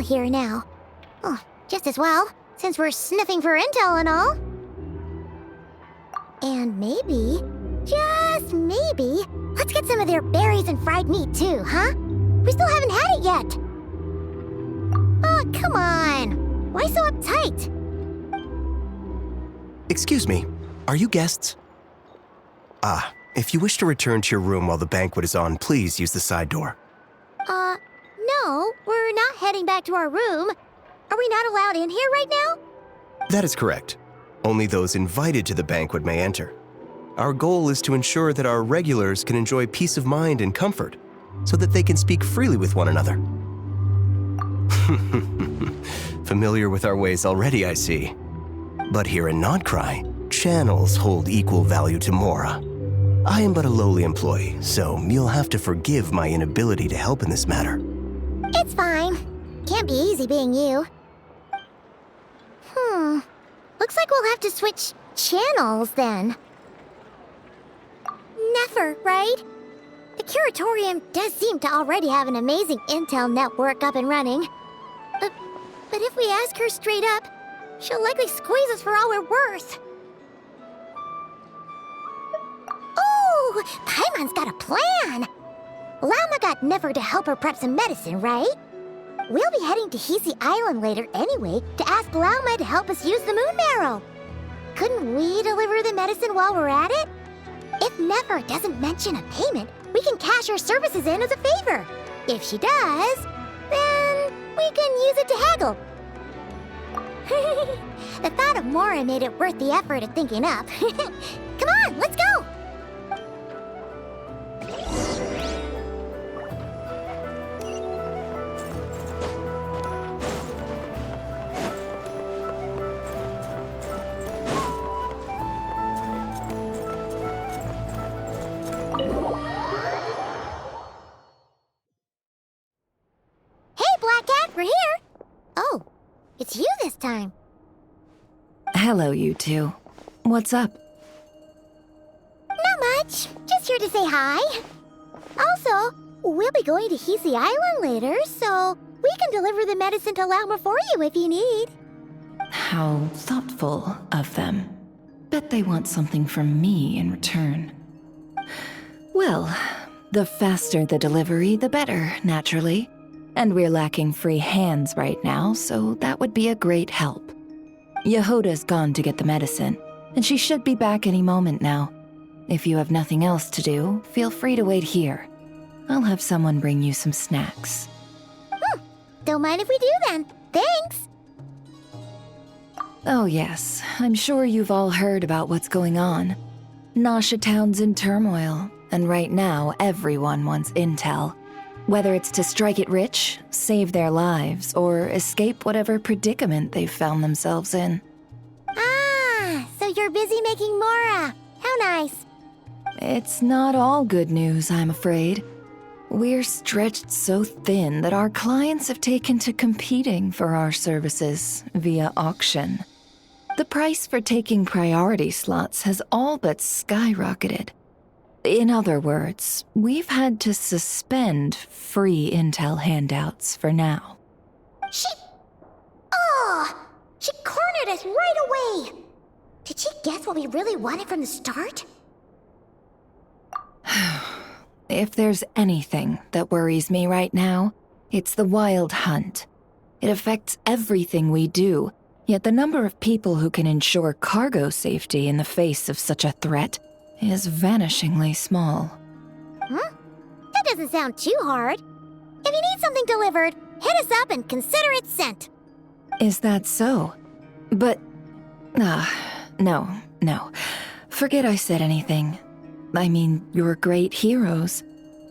here now. Oh, just as well, since we're sniffing for intel and all. And maybe, just maybe, let's get some of their berries and fried meat too, huh? We still haven't had it yet. Oh, come on. Why so uptight? Excuse me, are you guests? If you wish to return to your room while the banquet is on, please use the side door. No, we're not heading back to our room. Are we not allowed in here right now? That is correct. Only those invited to the banquet may enter. Our goal is to ensure that our regulars can enjoy peace of mind and comfort, so that they can speak freely with one another. Familiar with our ways already, I see. But here in Nodcry, channels hold equal value to Mora. I am but a lowly employee, so you'll have to forgive my inability to help in this matter. It's fine. Can't be easy being you. Looks like we'll have to switch channels then. Never, right? The Curatorium does seem to already have an amazing intel network up and running. But if we ask her straight up, she'll likely squeeze us for all we're worth. Ooh, Paimon's got a plan! Llama got Never to help her prep some medicine, right? We'll be heading to Hisi Island later anyway to ask Llama to help us use the moon marrow. Couldn't we deliver the medicine while we're at it? If Never doesn't mention a payment, we can cash her services in as a favor. If she does, then we can use it to haggle. The thought of Mora made it worth the effort of thinking up. Come on, let's go! We're here! Oh, it's you this time. Hello, you two. What's up? Not much. Just here to say hi. Also, we'll be going to Hisi Island later, so we can deliver the medicine to Llama for you if you need. How thoughtful of them. Bet they want something from me in return. Well, the faster the delivery, the better, naturally. And we're lacking free hands right now, so that would be a great help. Yehoda's gone to get the medicine, and she should be back any moment now. If you have nothing else to do, feel free to wait here. I'll have someone bring you some snacks. Don't mind if we do then. Thanks! Oh yes, I'm sure you've all heard about what's going on. Nasha Town's in turmoil, and right now everyone wants intel. Whether it's to strike it rich, save their lives, or escape whatever predicament they've found themselves in. Ah, so you're busy making Mora. How nice. It's not all good news, I'm afraid. We're stretched so thin that our clients have taken to competing for our services via auction. The price for taking priority slots has all but skyrocketed. In other words, we've had to suspend free intel handouts for now. She cornered us right away! Did she guess what we really wanted from the start? If there's anything that worries me right now, it's the wild hunt. It affects everything we do, yet the number of people who can ensure cargo safety in the face of such a threat is vanishingly small. That doesn't sound too hard. If you need something delivered, hit us up and consider it sent. Is that so? But... no. Forget I said anything. I mean, you're great heroes.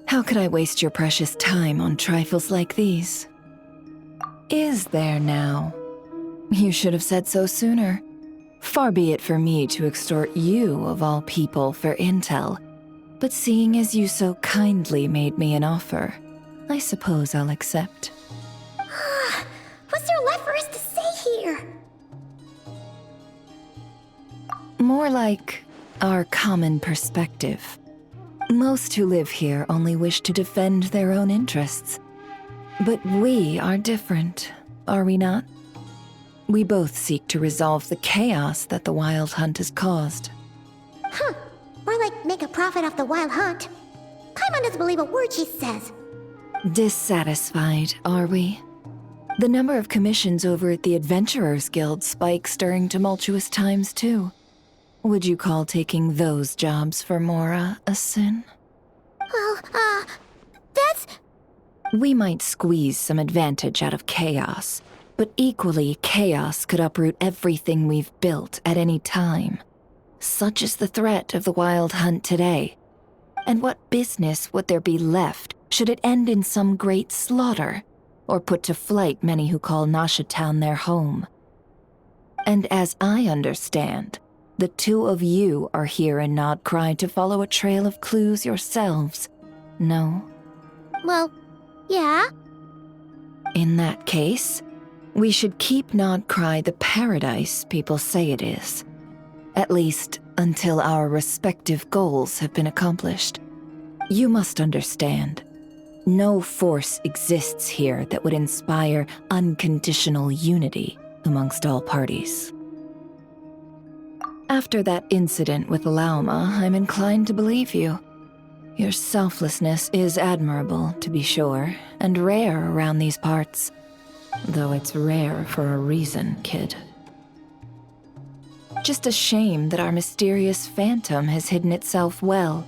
How could I waste your precious time on trifles like these? Is there now? You should have said so sooner. Far be it for me to extort you, of all people, for intel. But seeing as you so kindly made me an offer, I suppose I'll accept. What's there left for us to say here? More like our common perspective. Most who live here only wish to defend their own interests. But we are different. are we not? We both seek to resolve the chaos that the Wild Hunt has caused. Huh. Or like make a profit off the Wild Hunt. Paimon doesn't believe a word she says. Dissatisfied, are we? The number of commissions over at the Adventurers Guild spikes during tumultuous times, too. Would you call taking those jobs for Mora a sin? Well, that's... We might squeeze some advantage out of chaos, but equally, chaos could uproot everything we've built at any time. Such is the threat of the Wild Hunt today. And what business would there be left should it end in some great slaughter, or put to flight many who call Nasha Town their home? And as I understand, the two of you are here in Nodcry to follow a trail of clues yourselves, no? Well, yeah. In that case, we should keep Nodcry the paradise people say it is. At least until our respective goals have been accomplished. You must understand, no force exists here that would inspire unconditional unity amongst all parties. After that incident with Lauma, I'm inclined to believe you. Your selflessness is admirable, to be sure, and rare around these parts. Though it's rare for a reason, kid. Just a shame that our mysterious phantom has hidden itself well.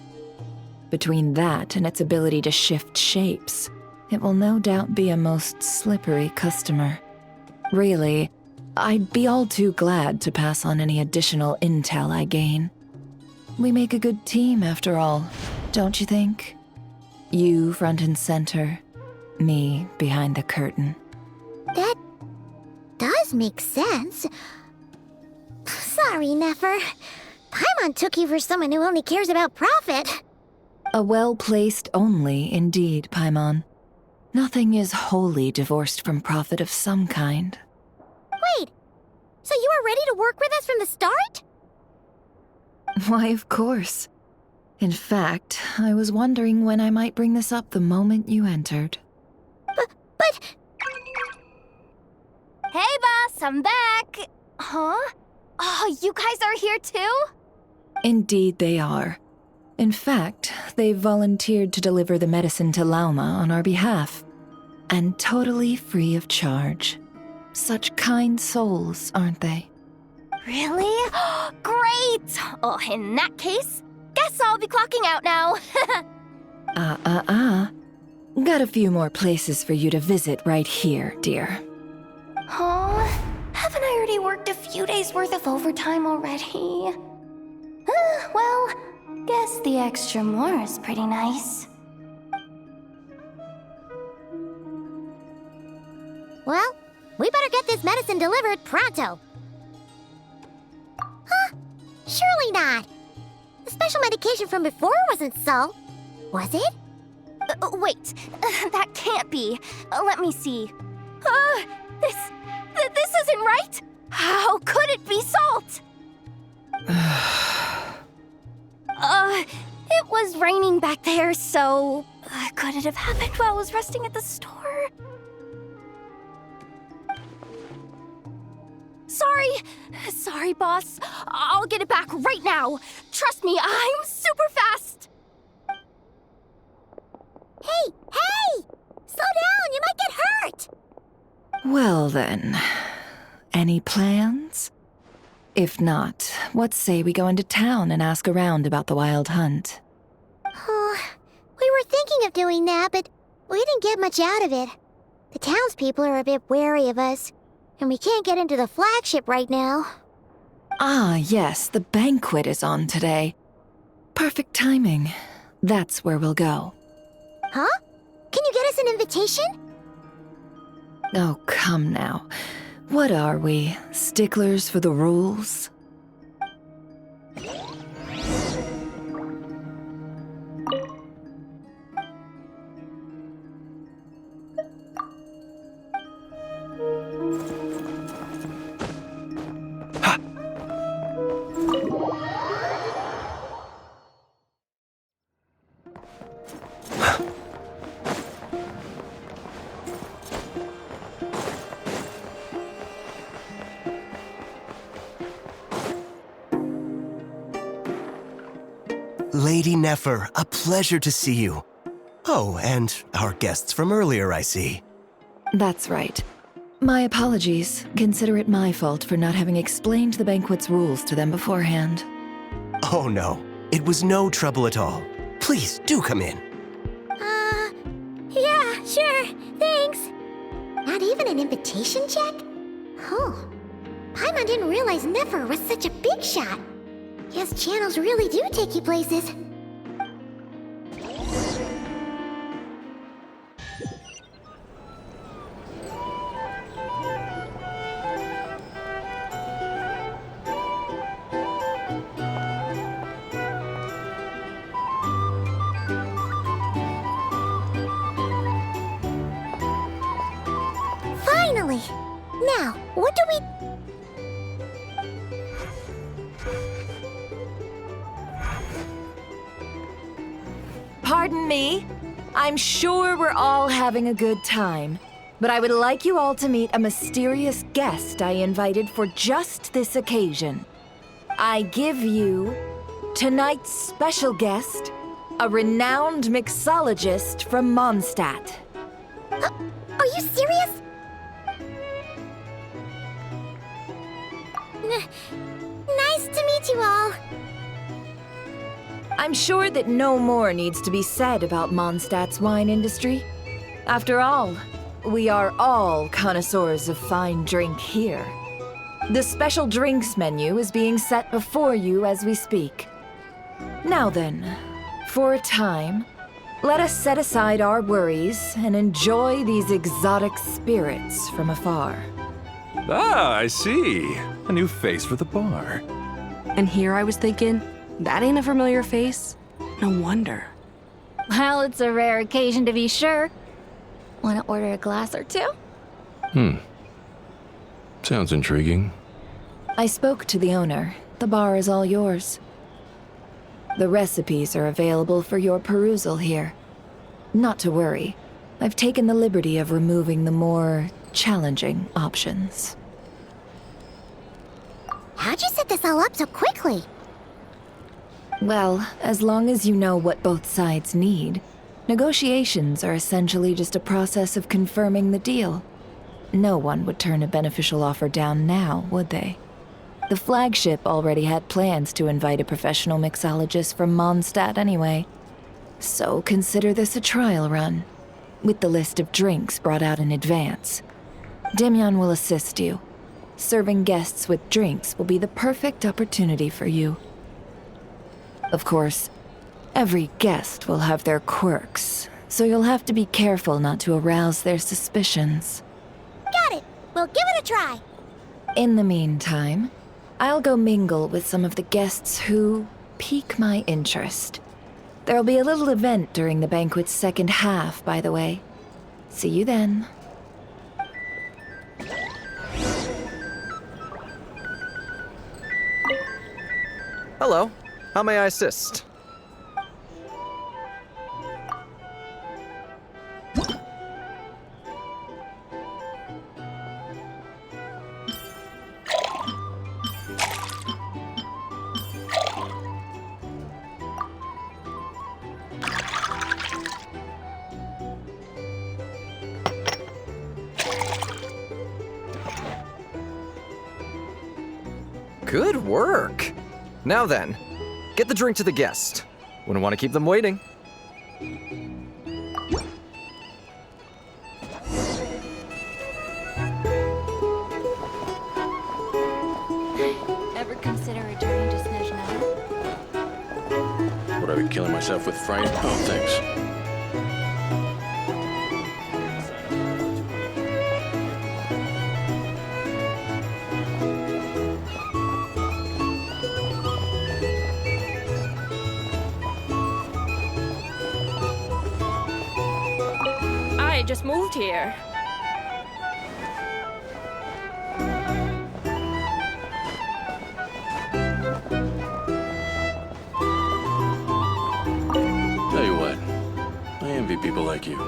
Between that and its ability to shift shapes, it will no doubt be a most slippery customer. Really, I'd be all too glad to pass on any additional intel I gain. We make a good team, after all, don't you think? You front and center, me behind the curtain. That does make sense. Sorry, Nefer. Paimon took you for someone who only cares about profit. A well-placed only, indeed, Paimon. Nothing is wholly divorced from profit of some kind. Wait, so you were ready to work with us from the start? Why, of course. In fact, I was wondering when I might bring this up the moment you entered. But... Hey, boss, I'm back! Huh? Oh, you guys are here too? Indeed they are. In fact, they've volunteered to deliver the medicine to Lauma on our behalf. And totally free of charge. Such kind souls, aren't they? Really? Great! Oh, in that case, guess I'll be clocking out now. Got a few more places for you to visit right here, dear. Huh? Haven't I already worked a few days worth of overtime already? Well, guess the extra more is pretty nice. Well, we better get this medicine delivered pronto. Huh? Surely not. The special medication from before wasn't so. Was it? Wait, that can't be. Let me see. This isn't right! How could it be salt? It was raining back there, so... could it have happened while I was resting at the store? Sorry, boss. I'll get it back right now. Trust me, I'm super fast. Hey! Slow down, you might get hurt! Well then, any plans? If not, what say we go into town and ask around about the Wild Hunt? Oh, we were thinking of doing that, but we didn't get much out of it. The townspeople are a bit wary of us, and we can't get into the flagship right now. Ah, yes, the banquet is on today. Perfect timing. That's where we'll go. Huh? Can you get us an invitation? Oh, come now. What are we, sticklers for the rules? Lady Nefer, a pleasure to see you. Oh, and our guests from earlier, I see. That's right. My apologies. Consider it my fault for not having explained the banquet's rules to them beforehand. Oh no, it was no trouble at all. Please, do come in. Yeah, sure, thanks. Not even an invitation check? Oh, Paimon didn't realize Nefer was such a big shot. Guess channels really do take you places. Finally! Now, what do we... Pardon me. I'm sure we're all having a good time, but I would like you all to meet a mysterious guest I invited for just this occasion. I give you tonight's special guest, a renowned mixologist from Mondstadt. Are you serious? Nice to meet you all. I'm sure that no more needs to be said about Mondstadt's wine industry. After all, we are all connoisseurs of fine drink here. The special drinks menu is being set before you as we speak. Now then, for a time, let us set aside our worries and enjoy these exotic spirits from afar. Ah, I see. A new face for the bar. And here I was thinking, that ain't a familiar face. No wonder. Well, it's a rare occasion to be sure. Want to order a glass or two? Sounds intriguing. I spoke to the owner. The bar is all yours. The recipes are available for your perusal here. Not to worry. I've taken the liberty of removing the more challenging options. How'd you set this all up so quickly? Well, as long as you know what both sides need, negotiations are essentially just a process of confirming the deal. No one would turn a beneficial offer down now, would they? The flagship already had plans to invite a professional mixologist from Mondstadt anyway. So consider this a trial run, with the list of drinks brought out in advance. Demyon will assist you. Serving guests with drinks will be the perfect opportunity for you. Of course, every guest will have their quirks, so you'll have to be careful not to arouse their suspicions. Got it. We'll give it a try. In the meantime, I'll go mingle with some of the guests who pique my interest. There'll be a little event during the banquet's second half, by the way. See you then. Hello. How may I assist? Good work. Now then, get the drink to the guest. Wouldn't want to keep them waiting. Ever consider returning to Snezhnaya? Would I be killing myself with fright? Oh, thanks. I just moved here. Tell you what, I envy people like you.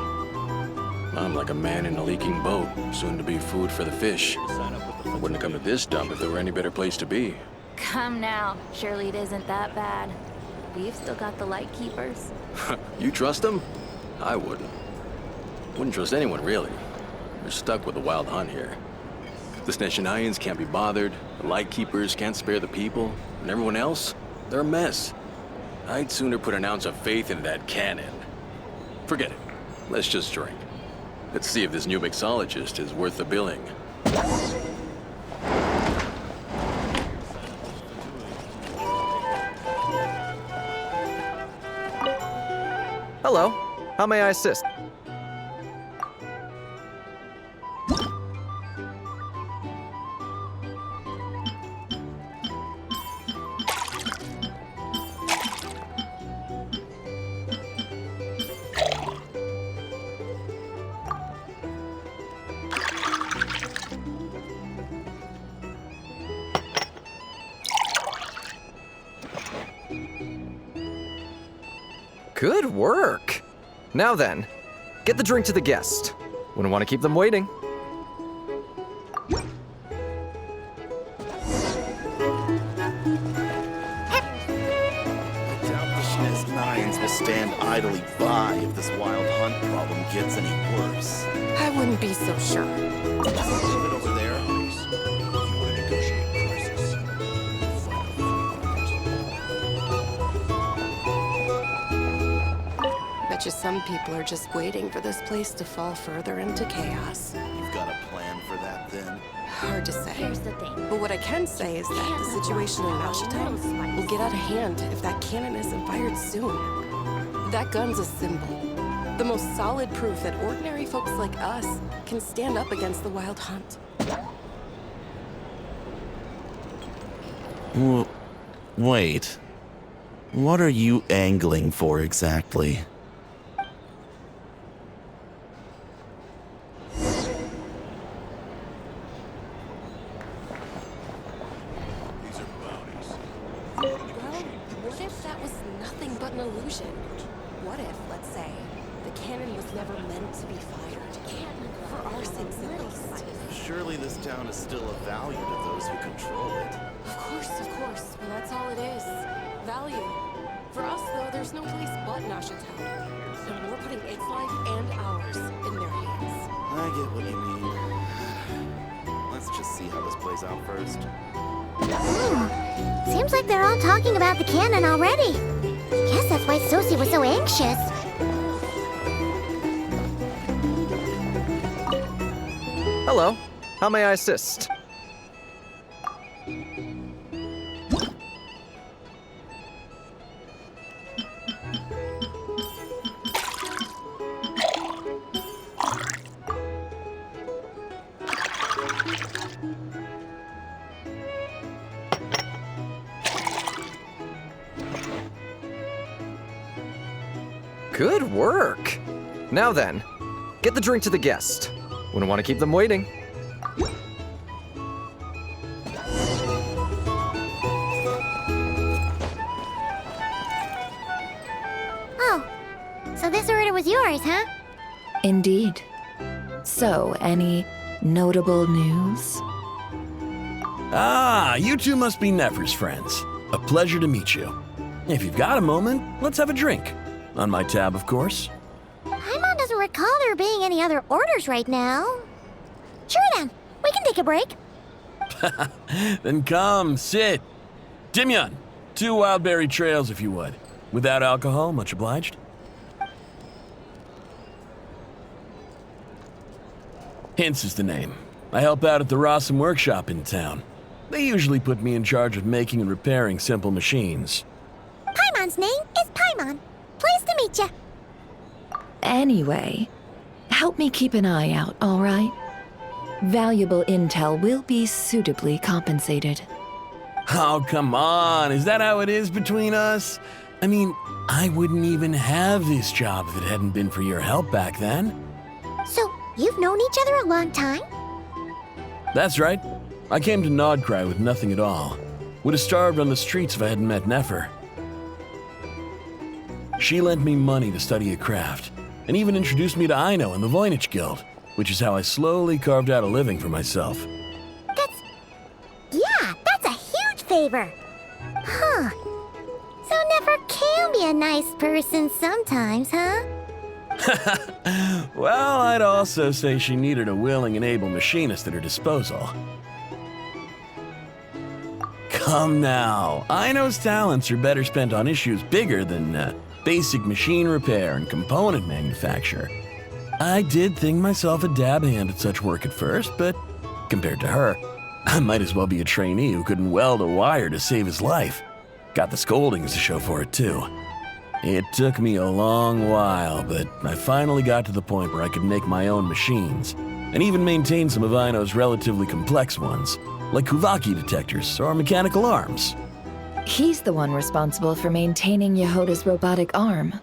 I'm like a man in a leaking boat, soon to be food for the fish. I wouldn't have come to this dump if there were any better place to be. Come now. Surely it isn't that bad. we've still got the light keepers. You trust them? I wouldn't. Wouldn't trust anyone, really. You're stuck with the wild hunt here. The Sneshanians can't be bothered, the Lightkeepers can't spare the people, and everyone else, they're a mess. I'd sooner put an ounce of faith in that cannon. Forget it. Let's just drink. Let's see if this new mixologist is worth the billing. Hello. How may I assist? Good work! Now then, get the drink to the guest. Wouldn't want to keep them waiting. I doubt the Sneznians will stand idly by if this wild hunt problem gets any worse. I wouldn't be so sure. Leave it over there. You want to negotiate prices? Bet you some people are just waiting for this place to fall further into chaos. You've got a plan for that then? Hard to say. Here's the thing. But what I can say is that the situation in Nashitown will get out of hand if that cannon isn't fired soon. That gun's a symbol. The most solid proof that ordinary folks like us can stand up against the wild hunt. Wait. What are you angling for exactly? Well, what if that was nothing but an illusion? What if, let's say, the cannon was never meant to be fired? For our sakes at least. Surely this town is still of value to those who control it. Of course, of course. Well, that's all it is. Value. For us, though, there's no place but Nashitown. And we're putting its life and ours in their hands. I get what you mean. Let's just see how this plays out first. Seems like they're all talking about the cannon already. Guess that's why Sosie was so anxious. Hello. How may I assist? Good work! Now then, get the drink to the guest. Wouldn't want to keep them waiting. Oh, so this order was yours, huh? Indeed. So, any notable news? Ah, you two must be Nefer's friends. A pleasure to meet you. If you've got a moment, let's have a drink. On my tab, of course. Paimon doesn't recall there being any other orders right now. Sure then, we can take a break. Then come, sit. Dimyon, 2 wildberry trails if you would. Without alcohol, much obliged. Hints is the name. I help out at the Rossum workshop in town. They usually put me in charge of making and repairing simple machines. Paimon's name is Paimon. Pleased to meet ya. Anyway, help me keep an eye out, all right? Valuable intel will be suitably compensated. Oh, come on. Is that how it is between us? I mean, I wouldn't even have this job if it hadn't been for your help back then. So, you've known each other a long time? That's right. I came to Nodcry with nothing at all. Would have starved on the streets if I hadn't met Nefer. She lent me money to study a craft, and even introduced me to Aino and the Voynich Guild, which is how I slowly carved out a living for myself. That's a huge favor. Huh. So never can be a nice person sometimes, huh? Well, I'd also say she needed a willing and able machinist at her disposal. Come now, Aino's talents are better spent on issues bigger than basic machine repair and component manufacture. I did think myself a dab hand at such work at first, but compared to her, I might as well be a trainee who couldn't weld a wire to save his life. Got the scoldings to show for it, too. It took me a long while, but I finally got to the point where I could make my own machines, and even maintain some of Aino's relatively complex ones, like Kuvaki detectors or mechanical arms. He's the one responsible for maintaining Yehoda's robotic arm.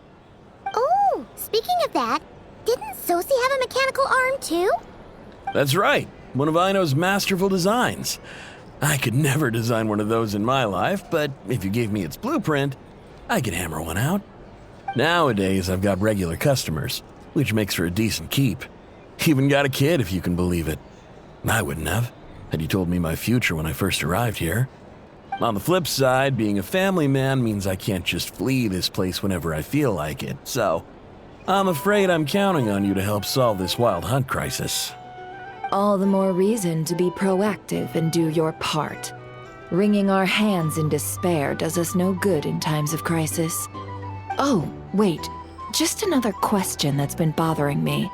Oh, speaking of that, didn't Sosi have a mechanical arm too? That's right, one of Aino's masterful designs. I could never design one of those in my life, but if you gave me its blueprint, I could hammer one out. Nowadays, I've got regular customers, which makes for a decent keep. Even got a kid, if you can believe it. I wouldn't have, had you told me my future when I first arrived here. On the flip side, being a family man means I can't just flee this place whenever I feel like it, so I'm afraid I'm counting on you to help solve this wild hunt crisis. All the more reason to be proactive and do your part. Wringing our hands in despair does us no good in times of crisis. Oh, wait, just another question that's been bothering me.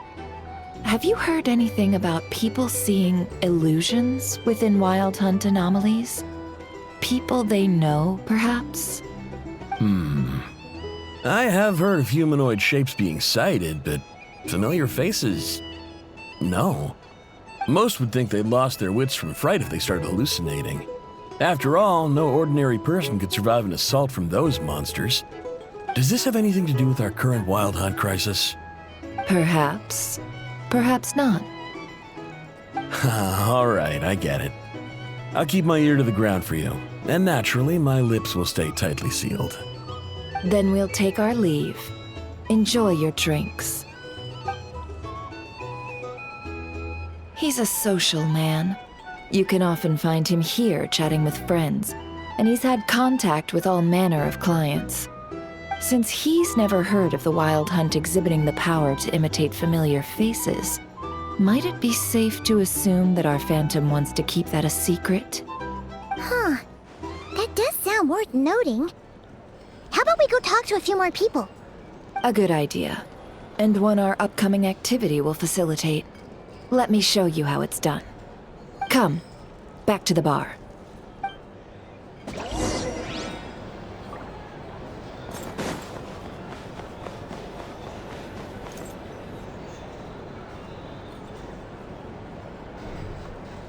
Have you heard anything about people seeing illusions within Wild Hunt anomalies? People they know, perhaps? I have heard of humanoid shapes being sighted, but familiar faces? No. Most would think they'd lost their wits from fright if they started hallucinating. After all, no ordinary person could survive an assault from those monsters. Does this have anything to do with our current Wild Hunt crisis? Perhaps. Perhaps not. All right, I get it. I'll keep my ear to the ground for you, and naturally, my lips will stay tightly sealed. Then we'll take our leave. Enjoy your drinks. He's a social man. You can often find him here chatting with friends, and he's had contact with all manner of clients. Since he's never heard of the Wild Hunt exhibiting the power to imitate familiar faces, might it be safe to assume that our Phantom wants to keep that a secret? Huh. That does sound worth noting. How about we go talk to a few more people? A good idea, and one our upcoming activity will facilitate. Let me show you how it's done. Come, back to the bar.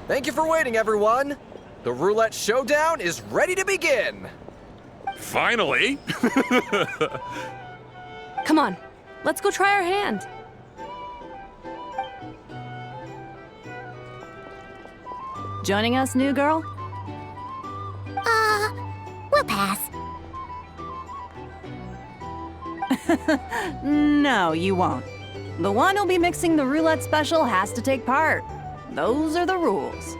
Thank you for waiting, everyone. The roulette showdown is ready to begin. Finally! Come on, let's go try our hand. Joining us, new girl? We'll pass. No, you won't. The one who'll be mixing the roulette special has to take part. Those are the rules.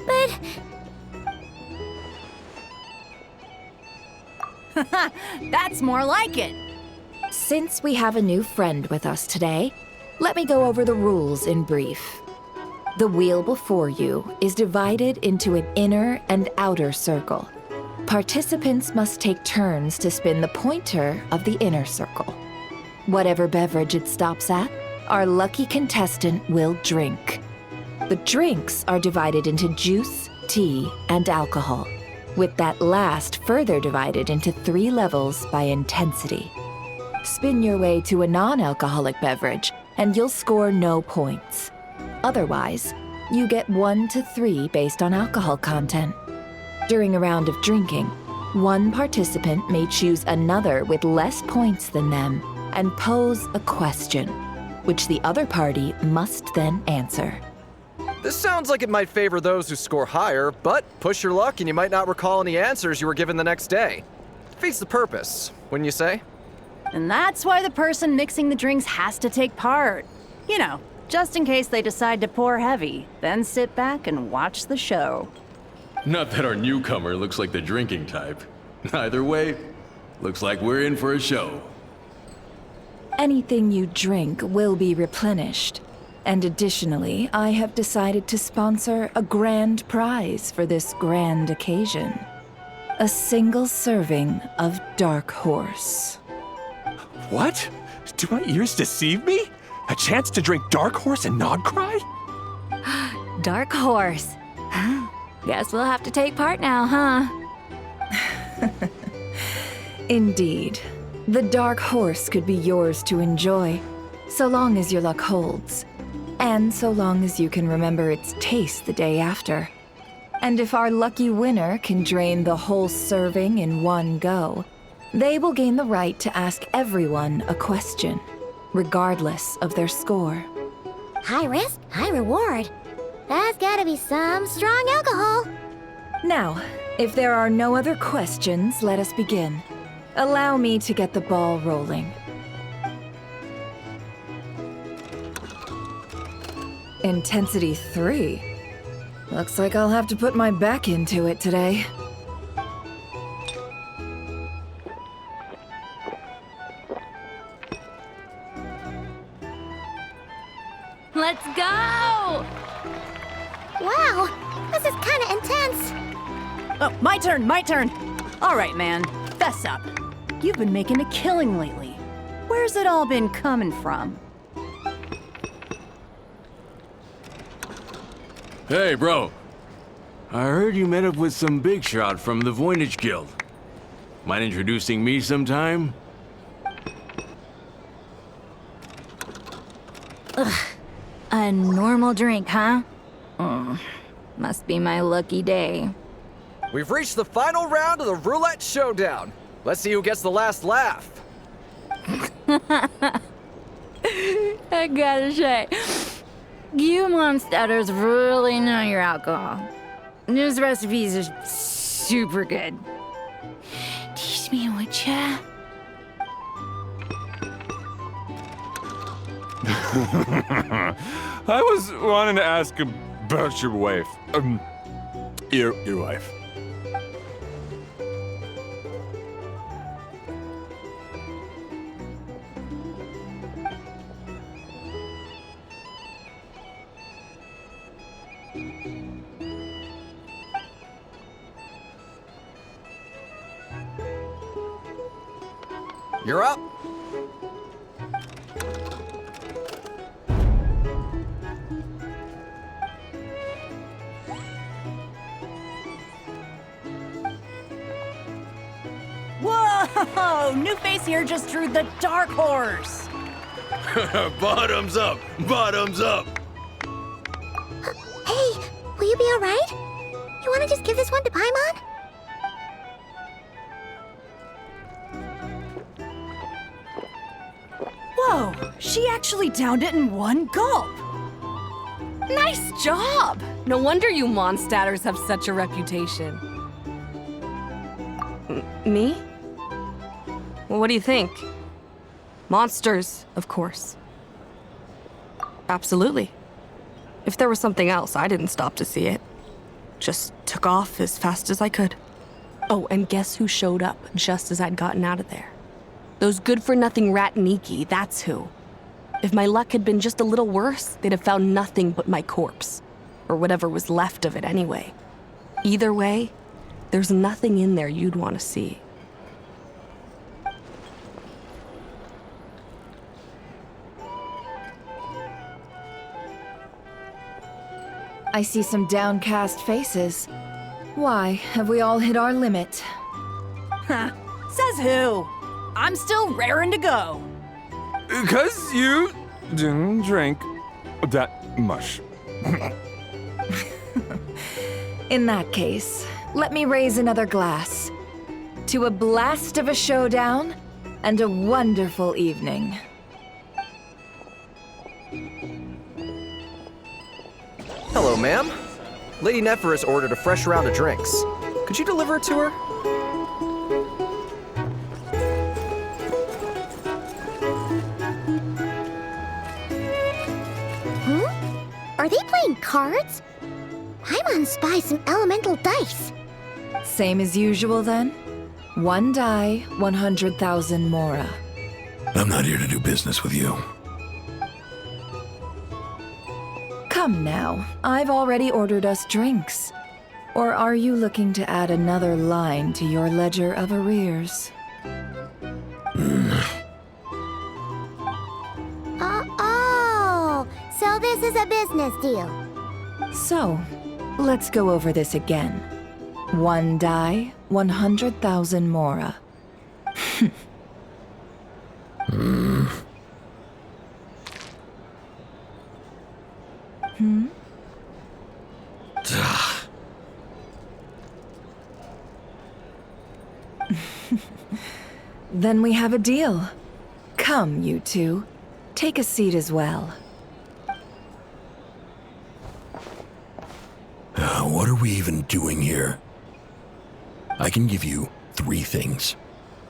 But... That's more like it. Since we have a new friend with us today, let me go over the rules in brief. The wheel before you is divided into an inner and outer circle. Participants must take turns to spin the pointer of the inner circle. Whatever beverage it stops at, our lucky contestant will drink. The drinks are divided into juice, tea, and alcohol, with that last further divided into 3 levels by intensity. Spin your way to a non-alcoholic beverage, and you'll score no points. Otherwise, you get 1 to 3 based on alcohol content. During a round of drinking, one participant may choose another with less points than them and pose a question, which the other party must then answer. This sounds like it might favor those who score higher, but push your luck and you might not recall any answers you were given the next day. Defeats the purpose, wouldn't you say? And that's why the person mixing the drinks has to take part. You know, just in case they decide to pour heavy, then sit back and watch the show. Not that our newcomer looks like the drinking type. Either way, looks like we're in for a show. Anything you drink will be replenished. And additionally, I have decided to sponsor a grand prize for this grand occasion. A single serving of Dark Horse. What? Do my ears deceive me? A chance to drink Dark Horse and not cry? Dark Horse. Guess we'll have to take part now, huh? Indeed. The Dark Horse could be yours to enjoy, so long as your luck holds. And so long as you can remember its taste the day after. And if our lucky winner can drain the whole serving in one go, they will gain the right to ask everyone a question, regardless of their score. High risk, high reward. That's gotta be some strong alcohol. Now, if there are no other questions, let us begin. Allow me to get the ball rolling. Intensity 3. Looks like I'll have to put my back into it today. Let's go! Wow, this is kinda intense. Oh, my turn. All right, man, fess up. You've been making a killing lately. Where's it all been coming from? Hey, bro. I heard you met up with some big shot from the Voynich Guild. Mind introducing me sometime? A normal drink, huh? Must be my lucky day. We've reached the final round of the roulette showdown. Let's see who gets the last laugh. I gotta say, you monsters really know your alcohol. This recipes are super good. Teach me, would ya? I was wanting to ask about your wife. Your wife. You're up. Whoa! New face here just drew the Dark Horse. Bottoms up! Bottoms up! Hey, will you be alright? You wanna just give this one to Paimon? Whoa, she actually downed it in one gulp. Nice job! No wonder you Mondstadters have such a reputation. Me? Well, what do you think? Monsters, of course. Absolutely. If there was something else, I didn't stop to see it. Just took off as fast as I could. Oh, and guess who showed up just as I'd gotten out of there? Those good-for-nothing Ratniki, that's who. If my luck had been just a little worse, they'd have found nothing but my corpse. Or whatever was left of it anyway. Either way, there's nothing in there you'd want to see. I see some downcast faces. Why, have we all hit our limit? Huh, says who? I'm still raring to go. 'Cause you didn't drink that much. In that case, let me raise another glass. To a blast of a showdown and a wonderful evening. Hello, ma'am. Lady Nefer has ordered a fresh round of drinks. Could you deliver it to her? Are they playing cards? Paimon spies some elemental dice. Same as usual, then? 1 die, 100,000 mora. I'm not here to do business with you. Come now, I've already ordered us drinks. Or are you looking to add another line to your ledger of arrears? Oh, so this is a business deal. So, let's go over this again. 1 die, 100,000 mora. Then we have a deal. Come, you two. Take a seat as well. What are we even doing here? I can give you 3 things.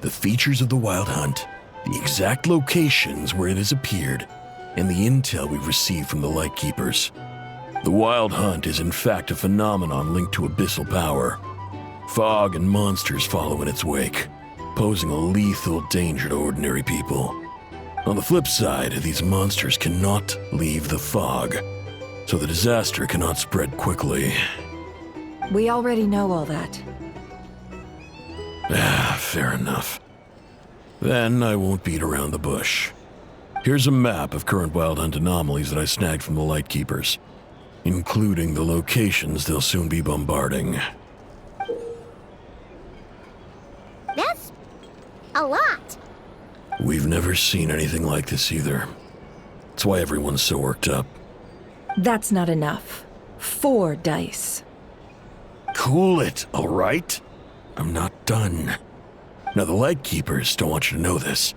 The features of the Wild Hunt, the exact locations where it has appeared, and the intel we've received from the Lightkeepers. The Wild Hunt is in fact a phenomenon linked to abyssal power. Fog and monsters follow in its wake, posing a lethal danger to ordinary people. On the flip side, these monsters cannot leave the fog, so the disaster cannot spread quickly. We already know all that. Fair enough. Then I won't beat around the bush. Here's a map of current Wild Hunt anomalies that I snagged from the Lightkeepers, including the locations they'll soon be bombarding. That's a lot. We've never seen anything like this either. That's why everyone's so worked up. That's not enough. 4 dice. Cool it, all right? I'm not done. Now, the Lightkeepers don't want you to know this,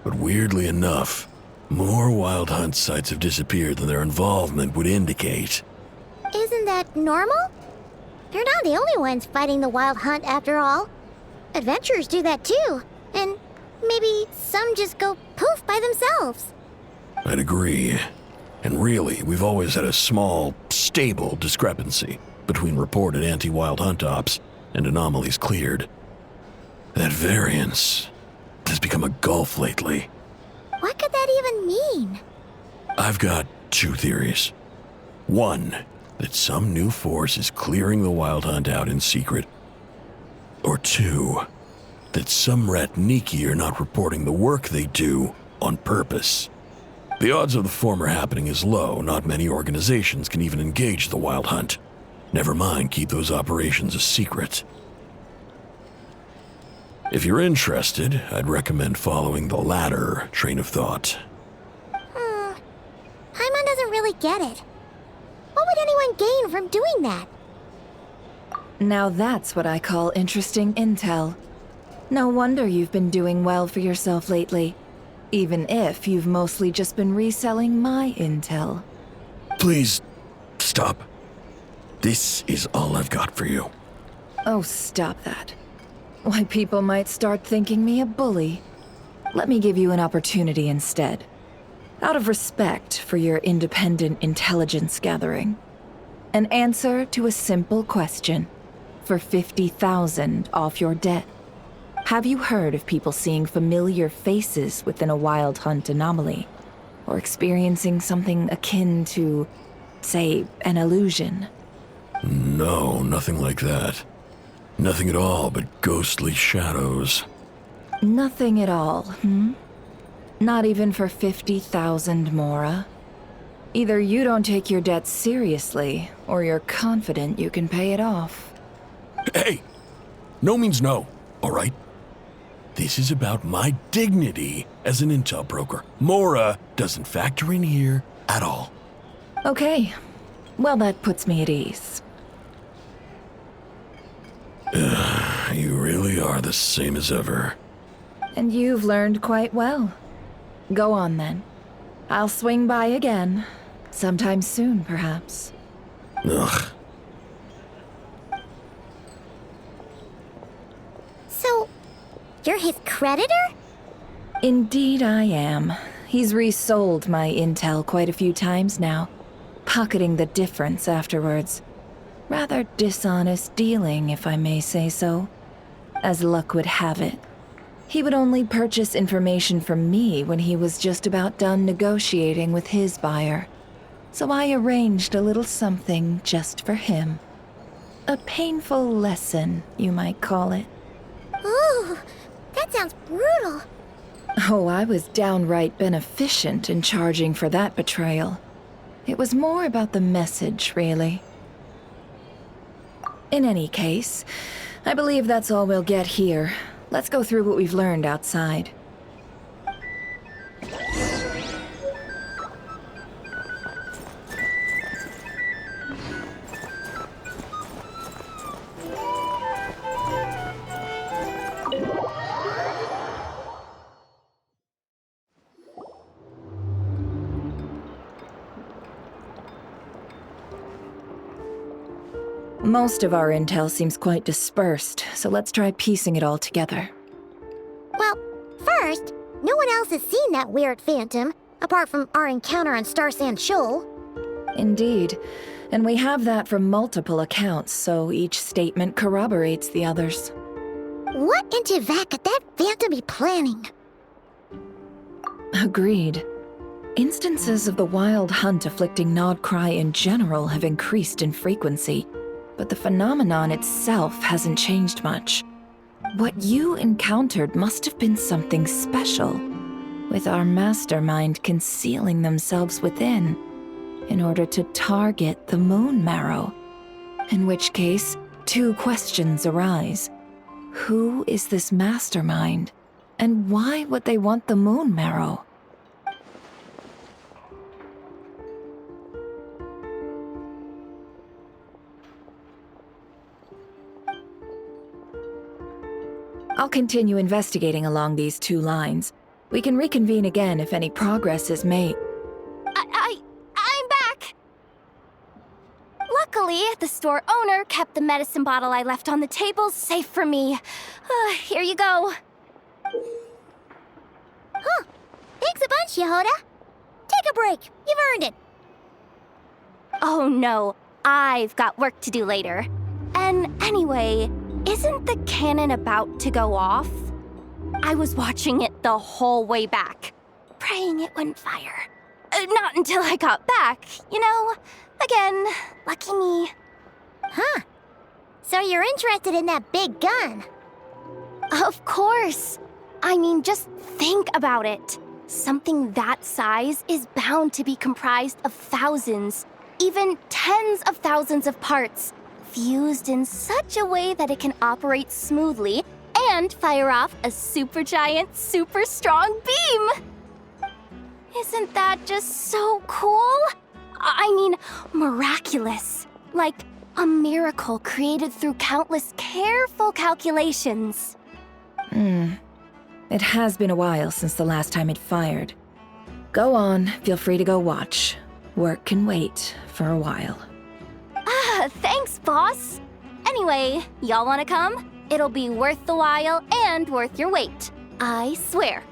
but weirdly enough, more Wild Hunt sites have disappeared than their involvement would indicate. Isn't that normal? They're not the only ones fighting the Wild Hunt after all. Adventurers do that too, and maybe some just go poof by themselves. I'd agree. And really, we've always had a small, stable discrepancy between reported anti-Wild Hunt ops and anomalies cleared. That variance has become a gulf lately. What could that even mean? I've got 2 theories. 1, that some new force is clearing the Wild Hunt out in secret. Or 2, that some Ratniki are not reporting the work they do on purpose. The odds of the former happening is low. Not many organizations can even engage the Wild Hunt. Never mind keep those operations a secret. If you're interested, I'd recommend following the latter train of thought. Paimon doesn't really get it. What would anyone gain from doing that? Now that's what I call interesting intel. No wonder you've been doing well for yourself lately. Even if you've mostly just been reselling my intel. Please, stop. This is all I've got for you. Oh, stop that. Why, people might start thinking me a bully. Let me give you an opportunity instead. Out of respect for your independent intelligence gathering. An answer to a simple question. For 50,000 off your debt. Have you heard of people seeing familiar faces within a Wild Hunt anomaly? Or experiencing something akin to, say, an illusion? No, nothing like that. Nothing at all but ghostly shadows. Nothing at all, Not even for 50,000 mora? Either you don't take your debt seriously, or you're confident you can pay it off. Hey! No means no, all right? This is about my dignity as an intel broker. Mora doesn't factor in here at all. Okay. Well, that puts me at ease. You really are the same as ever. And you've learned quite well. Go on, then. I'll swing by again. Sometime soon, perhaps. Ugh. So, you're his creditor? Indeed I am. He's resold my intel quite a few times now, pocketing the difference afterwards. Rather dishonest dealing, if I may say so. As luck would have it, he would only purchase information from me when he was just about done negotiating with his buyer. So I arranged a little something just for him. A painful lesson, you might call it. Ooh, that sounds brutal. Oh, I was downright beneficent in charging for that betrayal. It was more about the message, really. In any case, I believe that's all we'll get here. Let's go through what we've learned outside. Most of our intel seems quite dispersed, so let's try piecing it all together. Well, first, no one else has seen that weird phantom, apart from our encounter on Star Sand Shoal. Indeed, and we have that from multiple accounts, so each statement corroborates the others. What in Teyvat could that phantom be planning? Agreed. Instances of the wild hunt afflicting Nodcry in general have increased in frequency, but the phenomenon itself hasn't changed much. What you encountered must have been something special, with our mastermind concealing themselves within, in order to target the Moon Marrow. In which case, two questions arise. Who is this mastermind, and why would they want the Moon Marrow? I'll continue investigating along these two lines. We can reconvene again if any progress is made. I'm back! Luckily, the store owner kept the medicine bottle I left on the table safe for me. Here you go. Huh. Thanks a bunch, Yehoda. Take a break. You've earned it. Oh no, I've got work to do later. And anyway, isn't the cannon about to go off? I was watching it the whole way back, praying it wouldn't fire. Not until I got back, you know? Again, lucky me. Huh. So you're interested in that big gun? Of course. I mean, just think about it. Something that size is bound to be comprised of thousands, even tens of thousands of parts, fused in such a way that it can operate smoothly and fire off a supergiant, super strong beam! Isn't that just so cool? I mean, miraculous. Like a miracle created through countless careful calculations. It has been a while since the last time it fired. Go on, feel free to go watch. Work can wait for a while. Thanks, boss. Anyway, y'all wanna come? It'll be worth the while and worth your wait. I swear.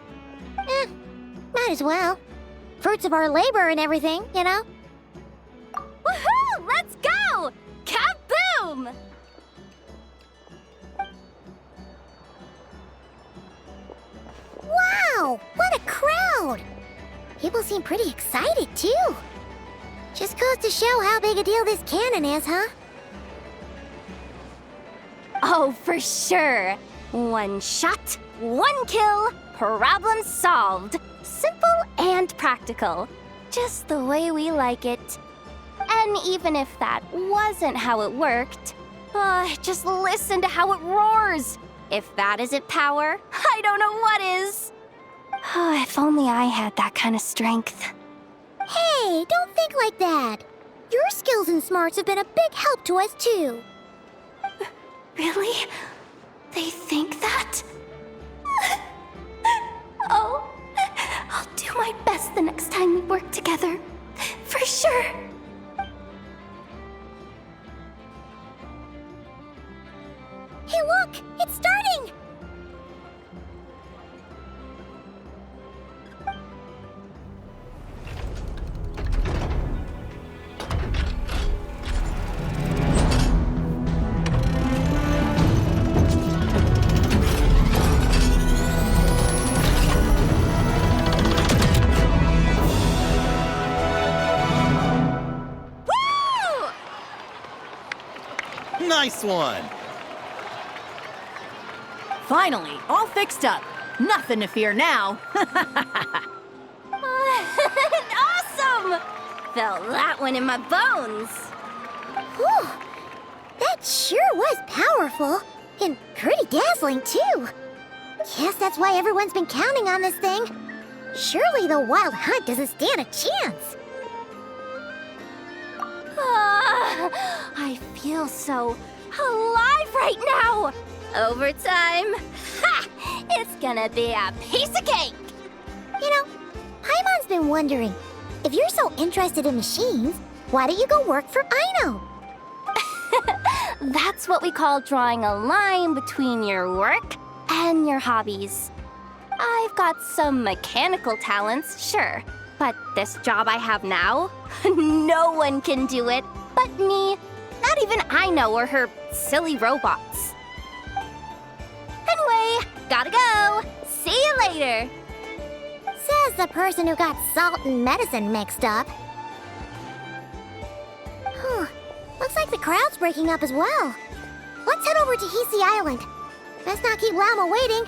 Might as well. Fruits of our labor and everything, you know? Woohoo! Let's go! Kaboom! Wow! What a crowd! People seem pretty excited, too. Just goes to show how big a deal this cannon is, huh? Oh, for sure. One shot, one kill, problem solved. Simple and practical. Just the way we like it. And even if that wasn't how it worked, just listen to how it roars. If that isn't power, I don't know what is. If only I had that kind of strength. Hey, don't think like that. Your skills and smarts have been a big help to us, too. Really? They think that? Oh, I'll do my best the next time we work together. For sure. Hey, look! It's starting! one. Finally, all fixed up. Nothing to fear now. Awesome! Felt that one in my bones. Whew. That sure was powerful. And pretty dazzling, too. Guess that's why everyone's been counting on this thing. Surely the wild hunt doesn't stand a chance. I feel so alive right now. Overtime. Ha! It's gonna be a piece of cake. You know, Paimon's been wondering, if you're so interested in machines, why don't you go work for Aino? That's what we call drawing a line between your work and your hobbies. I've got some mechanical talents, sure, but this job I have now, no one can do it but me. Not even Aino or her silly robots. Anyway, gotta go. See you later. Says the person who got salt and medicine mixed up. Looks like the crowd's breaking up as well. Let's head over to Hisi Island. Best not keep Lama waiting.